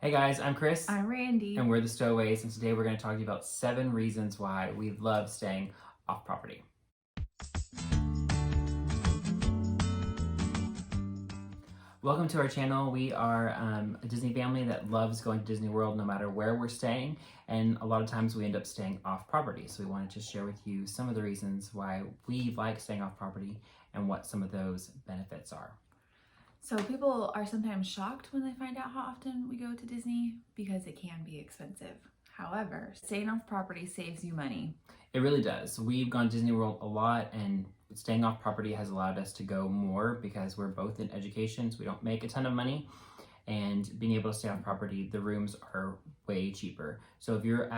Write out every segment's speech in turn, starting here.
Hey guys, I'm Chris. I'm Randy. And we're the Stowaways, and today we're going to talk to you about 7 reasons why we love staying off property. Welcome to our channel. We are a Disney family that loves going to Disney World no matter where we're staying, and a lot of times we end up staying off property. So we wanted to share with you some of the reasons why we like staying off property and what some of those benefits are. So people are sometimes shocked when they find out how often we go to Disney because it can be expensive. However, staying off property saves you money. It really does. We've gone to Disney World a lot, and staying off property has allowed us to go more because we're both in education, so we don't make a ton of money. And being able to stay off property, the rooms are way cheaper. So if you're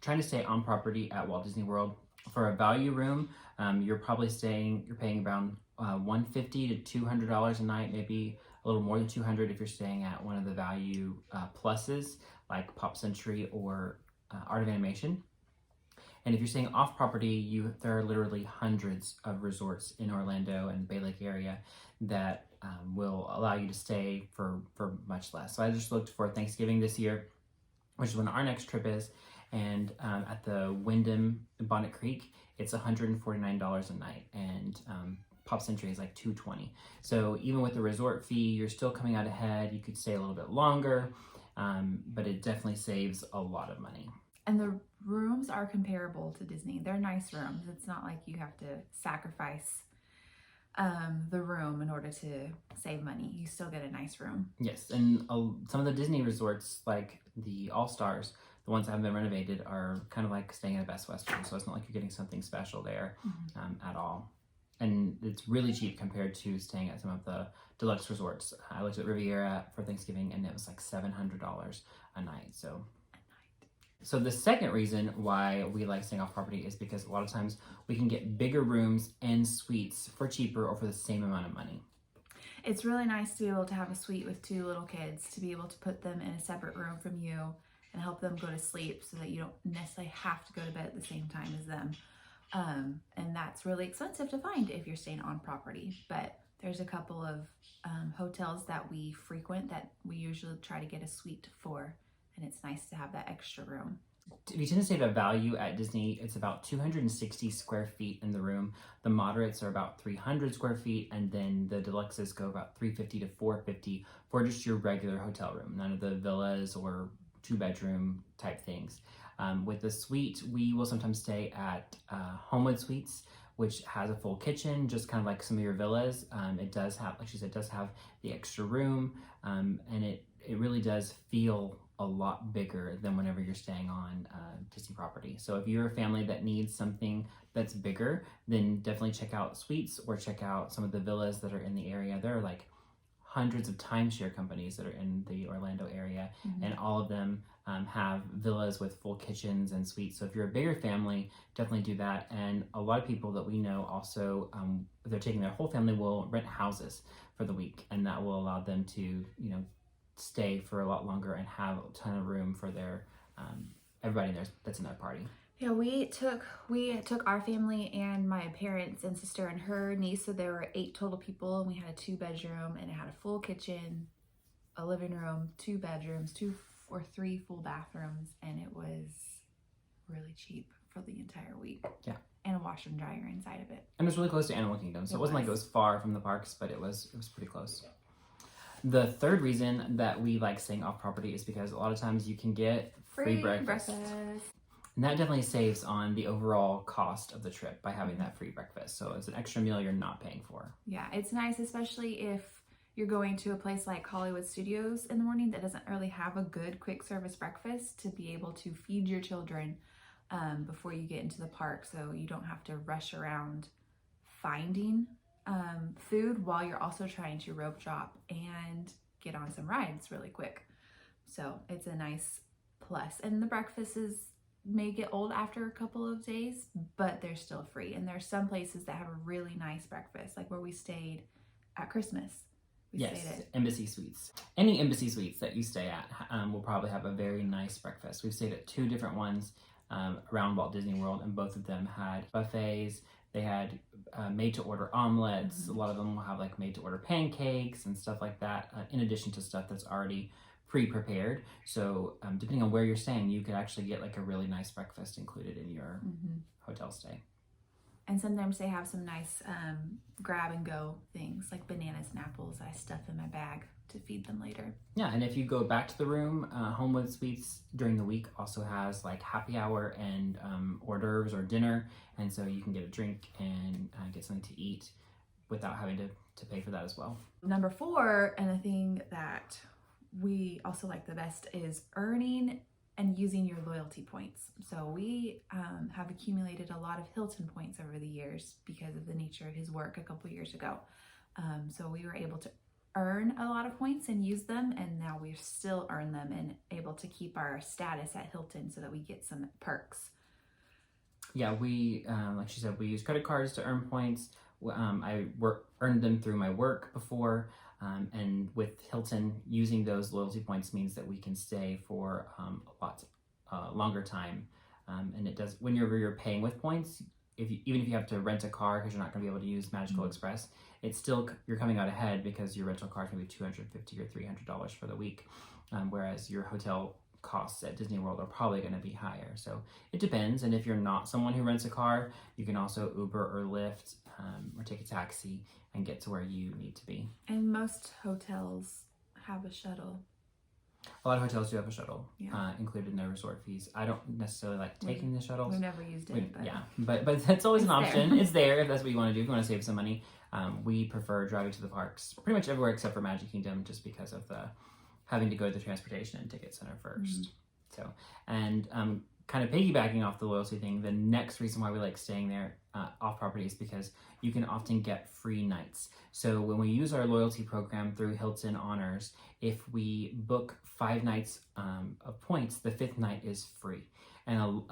trying to stay on property at Walt Disney World, for a value room, you're paying around $150 to $200 a night, maybe a little more than $200 if you're staying at one of the value pluses like Pop Century or Art of Animation. And if you're staying off property, there are literally hundreds of resorts in Orlando and Bay Lake area that will allow you to stay for much less. So I just looked for Thanksgiving this year, which is when our next trip is, and at the Wyndham in Bonnet Creek, it's $149 a night, and Pop Century is like $220. So even with the resort fee, you're still coming out ahead. You could stay a little bit longer, but it definitely saves a lot of money. And the rooms are comparable to Disney. They're nice rooms. It's not like you have to sacrifice the room in order to save money. You still get a nice room. Yes, and some of the Disney resorts, like the All-Stars, the ones that haven't been renovated, are kind of like staying at a Best Western, so it's not like you're getting something special there at all. And it's really cheap compared to staying at some of the deluxe resorts. I looked at Riviera for Thanksgiving, and it was like $700 a night. So the second reason why we like staying off property is because a lot of times we can get bigger rooms and suites for cheaper or for the same amount of money. It's really nice to be able to have a suite with 2 little kids, to be able to put them in a separate room from you and help them go to sleep so that you don't necessarily have to go to bed at the same time as them. And that's really expensive to find if you're staying on property. But there's a couple of hotels that we frequent that we usually try to get a suite for, and it's nice to have that extra room. If you tend to save a value at Disney, it's about 260 square feet in the room. The moderates are about 300 square feet, and then the deluxes go about 350 to 450 for just your regular hotel room, none of the villas or 2-bedroom type things. With the suite, we will sometimes stay at Homewood Suites, which has a full kitchen, just kind of like some of your villas. It does have, like she said, does have the extra room, and it really does feel a lot bigger than whenever you're staying on Disney property. So if you're a family that needs something that's bigger, then definitely check out suites or check out some of the villas that are in the area. There are like hundreds of timeshare companies that are in the Orlando area, and all of them have villas with full kitchens and suites. So if you're a bigger family, definitely do that. And a lot of people that we know also, if they're taking their whole family, will rent houses for the week, and that will allow them to, stay for a lot longer and have a ton of room for their everybody that's in their party. Yeah, we took our family and my parents and sister and her niece, so there were 8 total people, and we had a 2-bedroom, and it had a full kitchen, a living room, 2 bedrooms, 2 or 3 full bathrooms, and it was really cheap for the entire week. Yeah. And a washer and dryer inside of it. And it was really close to Animal Kingdom, so it wasn't like it was far from the parks, but it was pretty close. The third reason that we like staying off property is because a lot of times you can get free breakfast. And that definitely saves on the overall cost of the trip by having that free breakfast. So it's an extra meal you're not paying for. Yeah, it's nice, especially if you're going to a place like Hollywood Studios in the morning that doesn't really have a good quick service breakfast, to be able to feed your children before you get into the park, so you don't have to rush around finding food while you're also trying to rope drop and get on some rides really quick. So it's a nice plus. And the breakfast may get old after a couple of days, but they're still free. And there's some places that have a really nice breakfast, like where we stayed at Christmas. Yes, Embassy Suites. Any Embassy Suites that you stay at will probably have a very nice breakfast. We've stayed at 2 different ones around Walt Disney World, and both of them had buffets. They had made-to-order omelets. A lot of them will have like made-to-order pancakes and stuff like that, in addition to stuff that's already pre-prepared. So depending on where you're staying, you could actually get like a really nice breakfast included in your hotel stay. And sometimes they have some nice grab and go things like bananas and apples I stuff in my bag to feed them later. Yeah, and if you go back to the room, Homewood Suites during the week also has like happy hour and hors d'oeuvres or dinner, and so you can get a drink and get something to eat without having to pay for that as well. Number 4, and the thing that we also like the best, is earning and using your loyalty points. So we have accumulated a lot of Hilton points over the years because of the nature of his work a couple years ago. So we were able to earn a lot of points and use them, and now we still earn them and able to keep our status at Hilton so that we get some perks. Yeah, we, like she said, we use credit cards to earn points. I earned them through my work before. And with Hilton, using those loyalty points means that we can stay for a lot longer time. And it does, when you're paying with points, even if you have to rent a car because you're not going to be able to use Magical Express, it's still, you're coming out ahead because your rental car is going to be $250 or $300 for the week, whereas your hotel costs at Disney World are probably going to be higher. So it depends. And if you're not someone who rents a car, you can also Uber or Lyft or take a taxi and get to where you need to be. And most hotels have a shuttle. A lot of hotels do have a shuttle included in their resort fees. I don't necessarily like taking the shuttles. We've never used it. But that's always an option. It's there if that's what you want to do. If you want to save some money. We prefer driving to the parks pretty much everywhere except for Magic Kingdom, just because of the having to go to the transportation and ticket center first. So, and kind of piggybacking off the loyalty thing, the next reason why we like staying there off property is because you can often get free nights. So when we use our loyalty program through Hilton Honors, if we book 5 nights of points, the 5th night is free. And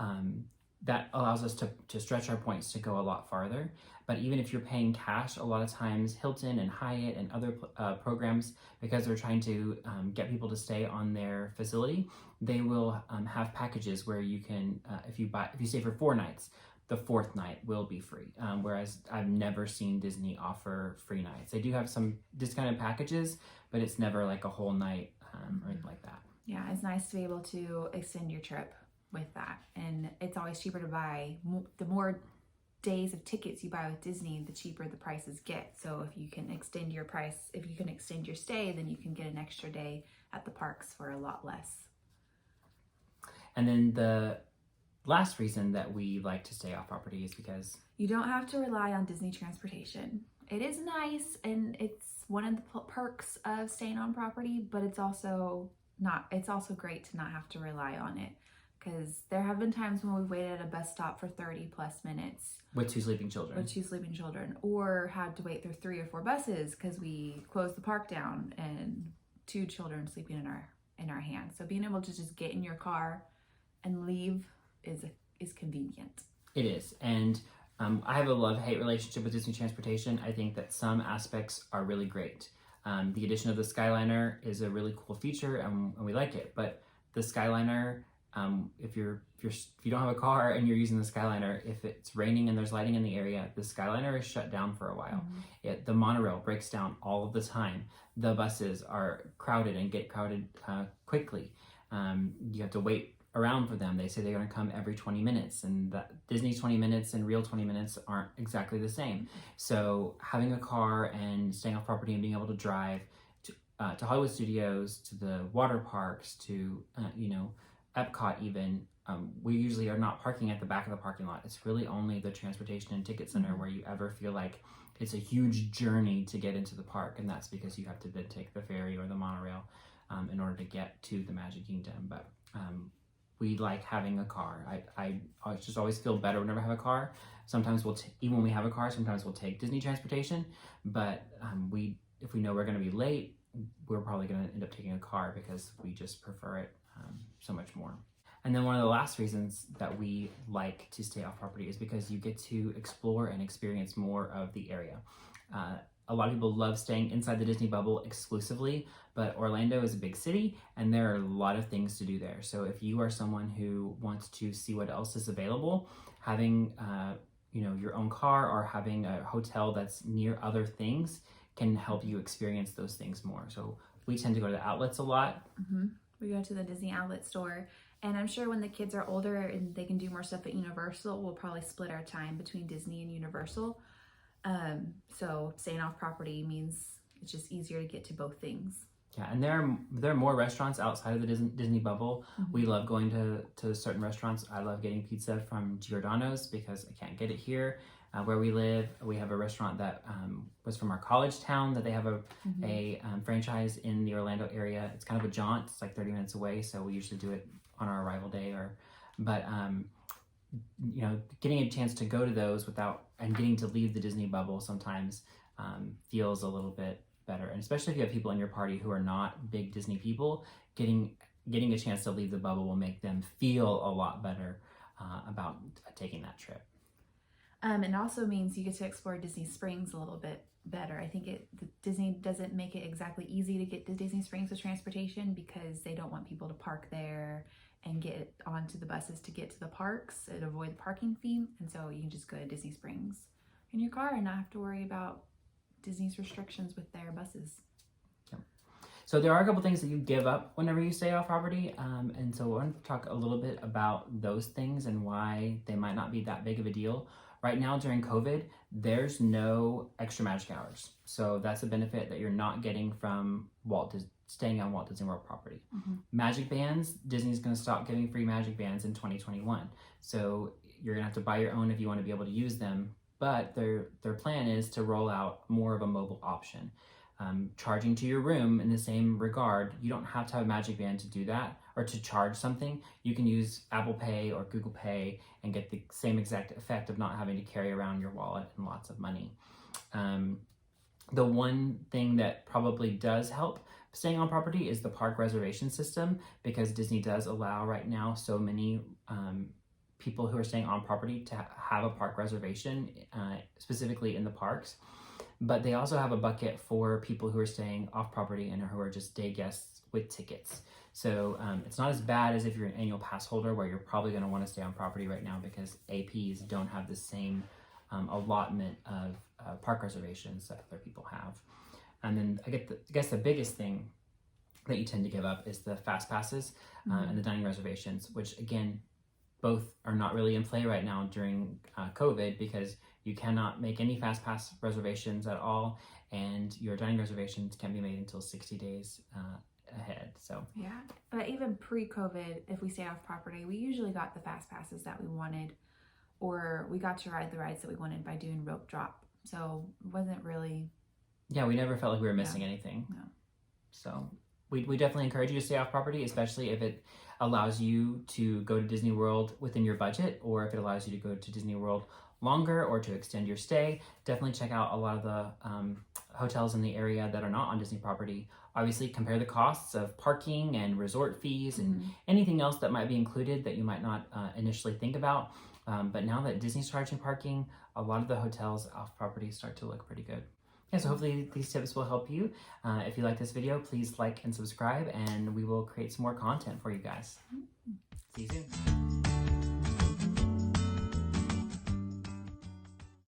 that allows us to stretch our points to go a lot farther. But even if you're paying cash, a lot of times Hilton and Hyatt and other programs, because they're trying to get people to stay on their facility, they will have packages where you can, if you stay for 4 nights, the 4th night will be free. Whereas I've never seen Disney offer free nights. They do have some discounted packages, but it's never like a whole night or anything like that. Yeah, it's nice to be able to extend your trip with that. And it's always cheaper to buy. The more days of tickets you buy with Disney, the cheaper the prices get. So if you can extend your stay, then you can get an extra day at the parks for a lot less. And then the last reason that we like to stay off property is because you don't have to rely on Disney transportation. It is nice and it's one of the perks of staying on property, but it's also great to not have to rely on it, because there have been times when we've waited at a bus stop for 30 plus minutes with 2 sleeping children, or had to wait through 3 or 4 buses because we closed the park down and 2 children sleeping in our hands. So being able to just get in your car and leave is convenient. It is. And I have a love-hate relationship with Disney transportation. I think that some aspects are really great. The addition of the Skyliner is a really cool feature, and we like it. But the Skyliner, if you don't have a car and you're using the Skyliner, if it's raining and there's lighting in the area, the Skyliner is shut down for a while. The monorail breaks down all of the time. The buses are crowded and get crowded quickly. You have to wait around for them. They say they're going to come every 20 minutes, and that Disney's 20 minutes and real 20 minutes aren't exactly the same. So having a car and staying off property and being able to drive to Hollywood Studios, to the water parks, to Epcot even, we usually are not parking at the back of the parking lot. It's really only the transportation and ticket center where you ever feel like it's a huge journey to get into the park, and that's because you have to then take the ferry or the monorail in order to get to the Magic Kingdom. But we like having a car. I just always feel better whenever I have a car. Sometimes even when we have a car, sometimes we'll take Disney transportation, but if we know we're going to be late, we're probably going to end up taking a car because we just prefer it so much more. And then one of the last reasons that we like to stay off property is because you get to explore and experience more of the area. A lot of people love staying inside the Disney bubble exclusively, but Orlando is a big city and there are a lot of things to do there. So if you are someone who wants to see what else is available, having your own car or having a hotel that's near other things can help you experience those things more. So We tend to go to the outlets a lot. We go to the Disney outlet store, and I'm sure when the kids are older and they can do more stuff at Universal, we'll probably split our time between Disney and Universal. So staying off property means it's just easier to get to both things. Yeah, and there are more restaurants outside of the Disney bubble. We love going to certain restaurants. I love getting pizza from Giordano's because I can't get it here where we live. We have a restaurant that was from our college town that they have a franchise in the Orlando area. It's kind of a jaunt. It's like 30 minutes away, so we usually do it on our arrival day. But you know, getting a chance to go to those and getting to leave the Disney bubble sometimes feels a little bit better, and especially if you have people in your party who are not big Disney people, getting a chance to leave the bubble will make them feel a lot better about taking that trip. It also means you get to explore Disney Springs a little bit better. I think Disney doesn't make it exactly easy to get to Disney Springs with transportation because they don't want people to park there and get onto the buses to get to the parks and avoid the parking fee. And so you can just go to Disney Springs in your car and not have to worry about Disney's restrictions with their buses. Yeah. So there are a couple things that you give up whenever you stay off property, and so I want to talk a little bit about those things and why they might not be that big of a deal. Right now during COVID, there's no extra magic hours, so that's a benefit that you're not getting from staying on Walt Disney World property. Magic bands, Disney's going to stop giving free magic bands in 2021, so you're going to have to buy your own if you want to be able to use them. But their plan is to roll out more of a mobile option. Charging to your room in the same regard, you don't have to have a Magic Band to do that or to charge something. You can use Apple Pay or Google Pay and get the same exact effect of not having to carry around your wallet and lots of money. The one thing that probably does help staying on property is the park reservation system, because Disney does allow right now so many people who are staying on property to have a park reservation, specifically in the parks. But they also have a bucket for people who are staying off property and who are just day guests with tickets. So it's not as bad as if you're an annual pass holder, where you're probably going to want to stay on property right now because APs don't have the same allotment of park reservations that other people have. And then I guess the biggest thing that you tend to give up is the fast passes and the dining reservations, which again, both are not really in play right now during COVID, because you cannot make any fast pass reservations at all, and your dining reservations can't be made until 60 days ahead. So yeah, but even pre-COVID, if we stay off property, we usually got the fast passes that we wanted, or we got to ride the rides that we wanted by doing rope drop. So it wasn't really... Yeah, we never felt like we were missing anything. No. So we definitely encourage you to stay off property, especially if it allows you to go to Disney World within your budget, or if it allows you to go to Disney World longer or to extend your stay. Definitely check out a lot of the hotels in the area that are not on Disney property. Obviously, compare the costs of parking and resort fees and anything else that might be included that you might not initially think about. But now that Disney's charging parking, a lot of the hotels off property start to look pretty good. Yeah, so hopefully these tips will help you. If you like this video, please like and subscribe, and we will create some more content for you guys. See you soon.